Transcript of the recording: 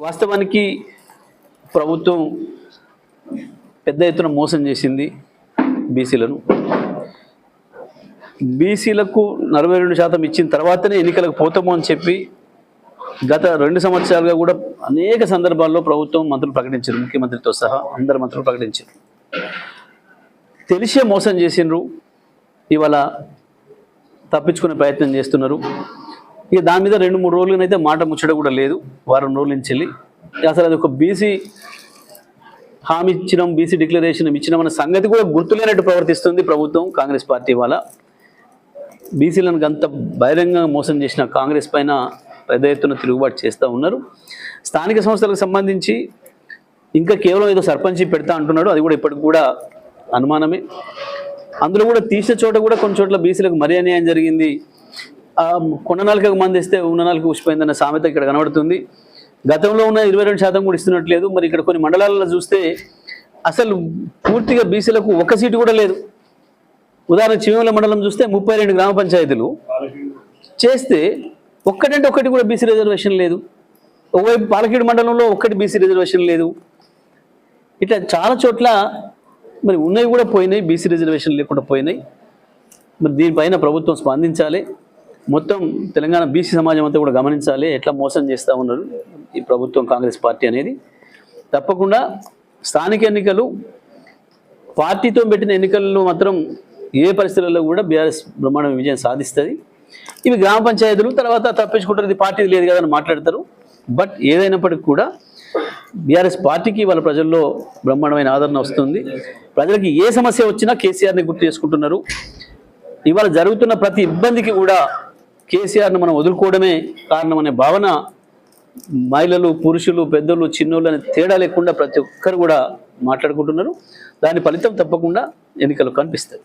వాస్తవానికి ప్రభుత్వం పెద్ద ఎత్తున మోసం చేసింది బీసీలను. బీసీలకు 42% ఇచ్చిన తర్వాతనే ఎన్నికలకు పోతాము అని చెప్పి గత 2 సంవత్సరాలుగా కూడా అనేక సందర్భాల్లో ప్రభుత్వం మంత్రులు ప్రకటించారు, ముఖ్యమంత్రితో సహా అందరు మంత్రులు ప్రకటించారు. తెలిసే మోసం చేసిండ్రు, ఇవాళ తప్పించుకునే ప్రయత్నం చేస్తున్నారు. ఇక దాని మీద 2-3 రోజులనైతే మాట ముచ్చట కూడా లేదు, వారం రోజుల నుంచి వెళ్ళి. అసలు అది ఒక బీసీ హామీ ఇచ్చినాం, బీసీ డిక్లరేషన్ ఇచ్చినామన్న సంగతి కూడా గుర్తులేనట్టు ప్రవర్తిస్తుంది ప్రభుత్వం, కాంగ్రెస్ పార్టీ. వాళ్ళ బీసీలను అంత బహిరంగంగా మోసం చేసిన కాంగ్రెస్ పైన పెద్ద ఎత్తున తిరుగుబాటు చేస్తూ ఉన్నారు. స్థానిక సంస్థలకు సంబంధించి ఇంకా కేవలం ఏదో సర్పంచి పెడతా అంటున్నాడు, అది కూడా ఇప్పటికి కూడా అనుమానమే. అందులో కూడా తీసిన చోట కూడా కొన్ని చోట్ల బీసీలకు మరీ అన్యాయం జరిగింది. కొన్న నాలుకకు మంది ఇస్తే ఉన్న నాలుగు ఉసిపోయిందన్న సామెత ఇక్కడ కనబడుతుంది. గతంలో ఉన్న 22% కూడా ఇస్తున్నట్లేదు. మరి ఇక్కడ కొన్ని మండలాలలో చూస్తే అసలు పూర్తిగా బీసీలకు ఒక సీటు కూడా లేదు. ఉదాహరణ చివేముల మండలం చూస్తే 32 గ్రామ పంచాయతీలు చేస్తే ఒక్కటంటే ఒక్కటి కూడా బీసీ రిజర్వేషన్ లేదు. ఒకవైపు పాలకీడు మండలంలో ఒక్కటి బీసీ రిజర్వేషన్ లేదు. ఇట్లా చాలా చోట్ల మరి ఉన్నవి కూడా పోయినాయి, బీసీ రిజర్వేషన్ లేకుండా పోయినాయి. మరి దీనిపైన ప్రభుత్వం స్పందించాలి. మొత్తం తెలంగాణ బీసీ సమాజం అంతా కూడా గమనించాలి ఎట్లా మోసం చేస్తూ ఉన్నారు ఈ ప్రభుత్వం, కాంగ్రెస్ పార్టీ అనేది. తప్పకుండా స్థానిక ఎన్నికలు పార్టీతో పెట్టిన ఎన్నికల్లో మాత్రం ఏ పరిస్థితుల్లో కూడా బీఆర్ఎస్ బ్రహ్మాండ విజయం సాధిస్తుంది. ఇవి గ్రామ పంచాయతీలు తర్వాత తప్పించుకుంటారు, ఇది పార్టీ లేదు కదా అని మాట్లాడతారు. బట్ ఏదైనప్పటికీ కూడా బీఆర్ఎస్ పార్టీకి వాళ్ళ ప్రజల్లో బ్రహ్మాండమైన ఆదరణ వస్తుంది. ప్రజలకి ఏ సమస్య వచ్చినా కేసీఆర్ని గుర్తు చేసుకుంటున్నారు. ఇవాళ జరుగుతున్న ప్రతి ఇబ్బందికి కూడా కేసీఆర్ను మనం వదులుకోవడమే కారణం అనే భావన మహిళలు, పురుషులు, పెద్దలు, చిన్నోళ్ళు అనే తేడా లేకుండా ప్రతి ఒక్కరు కూడా మాట్లాడుకుంటున్నారు. దాని ఫలితం తప్పకుండా ఎన్నికలు కనిపిస్తాయి.